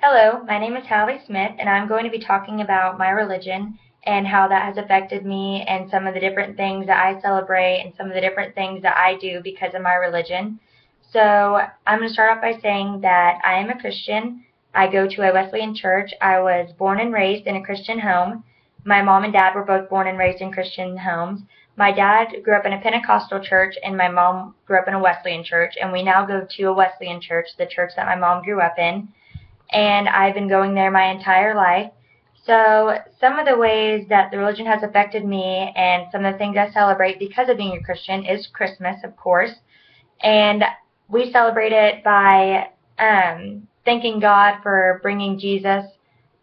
Hello, my name is Hallie Smith, and I'm going to be talking about my religion and how that has affected me and some of the different things that I celebrate and some of the different things that I do because of my religion. So I'm going to start off by saying that I am a Christian. I go to a Wesleyan church. I was born and raised in a Christian home. My mom and dad were both born and raised in Christian homes. My dad grew up in a Pentecostal church, and my mom grew up in a Wesleyan church, and we now go to a Wesleyan church, the church that my mom grew up in, and I've been going there my entire life. So some of the ways that the religion has affected me and some of the things I celebrate because of being a Christian is Christmas, of course. And we celebrate it by thanking God for bringing Jesus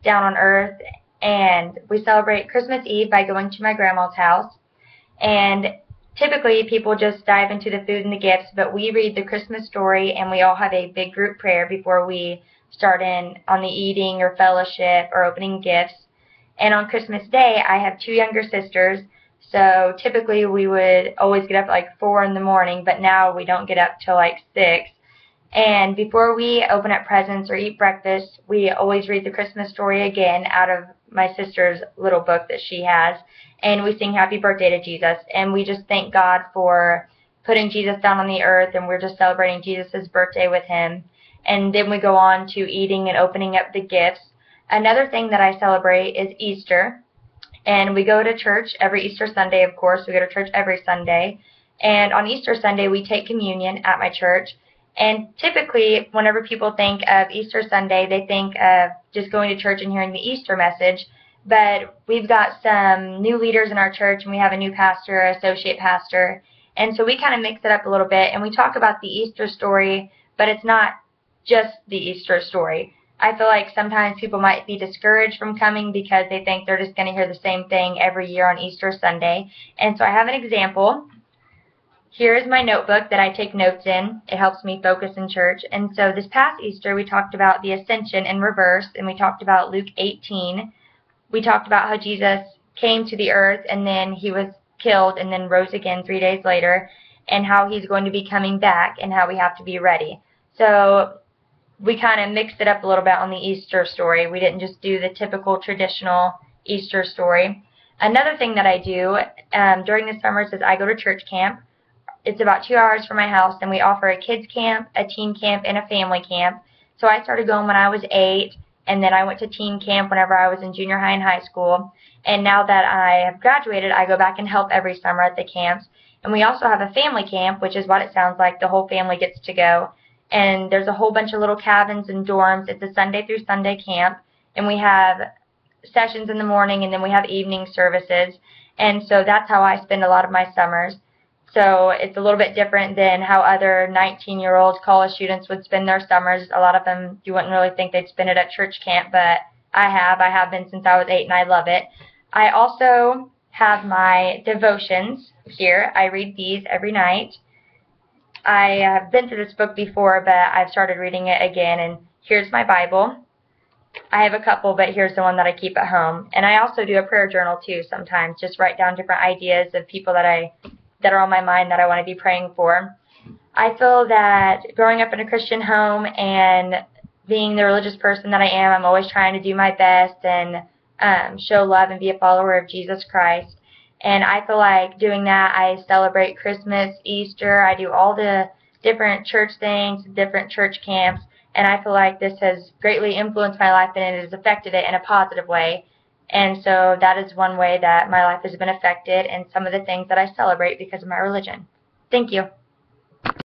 down on earth. And we celebrate Christmas Eve by going to my grandma's house. And typically people just dive into the food and the gifts, but we read the Christmas story and we all have a big group prayer before we start in on the eating or fellowship or opening gifts. And on Christmas Day, I have two younger sisters, so typically we would always get up at like 4 in the morning, but now we don't get up till like 6. And before we open up presents or eat breakfast, we always read the Christmas story again out of my sister's little book that she has, and we sing Happy Birthday to Jesus, and we just thank God for putting Jesus down on the earth, and we're just celebrating Jesus' birthday with him. And then we go on to eating and opening up the gifts. Another thing that I celebrate is Easter, and we go to church every Easter Sunday, of course. We go to church every Sunday, and on Easter Sunday we take communion at my church. And typically, whenever people think of Easter Sunday, they think of just going to church and hearing the Easter message. But we've got some new leaders in our church, and we have a new pastor, associate pastor. And so we kind of mix it up a little bit, and we talk about the Easter story, but it's not just the Easter story. I feel like sometimes people might be discouraged from coming because they think they're just going to hear the same thing every year on Easter Sunday. And so I have an example. Here is my notebook that I take notes in. It helps me focus in church. And so this past Easter, we talked about the ascension in reverse, and we talked about Luke 18. We talked about how Jesus came to the earth, and then he was killed, and then rose again 3 days later, and how he's going to be coming back, and how we have to be ready. So we kind of mixed it up a little bit on the Easter story. We didn't just do the typical traditional Easter story. Another thing that I do during the summers is I go to church camp. It's about 2 hours from my house, and we offer a kids camp, a teen camp, and a family camp. So I started going when I was 8, and then I went to teen camp whenever I was in junior high and high school. And now that I have graduated, I go back and help every summer at the camps. And we also have a family camp, which is what it sounds like. The whole family gets to go. And there's a whole bunch of little cabins and dorms. It's a Sunday through Sunday camp, and we have sessions in the morning, and then we have evening services. And so that's how I spend a lot of my summers. So it's a little bit different than how other 19-year-old college students would spend their summers. A lot of them, you wouldn't really think they'd spend it at church camp, but I have been since I was 8, and I love it. I also have my devotions here. I read these every night. I have been through this book before, but I've started reading it again, and here's my Bible. I have a couple, but here's the one that I keep at home. And I also do a prayer journal too sometimes, just write down different ideas of people that are on my mind that I want to be praying for. I feel that growing up in a Christian home and being the religious person that I am, I'm always trying to do my best and show love and be a follower of Jesus Christ. And I feel like doing that, I celebrate Christmas, Easter, I do all the different church things, different church camps, and I feel like this has greatly influenced my life and it has affected it in a positive way. And so that is one way that my life has been affected and some of the things that I celebrate because of my religion. Thank you.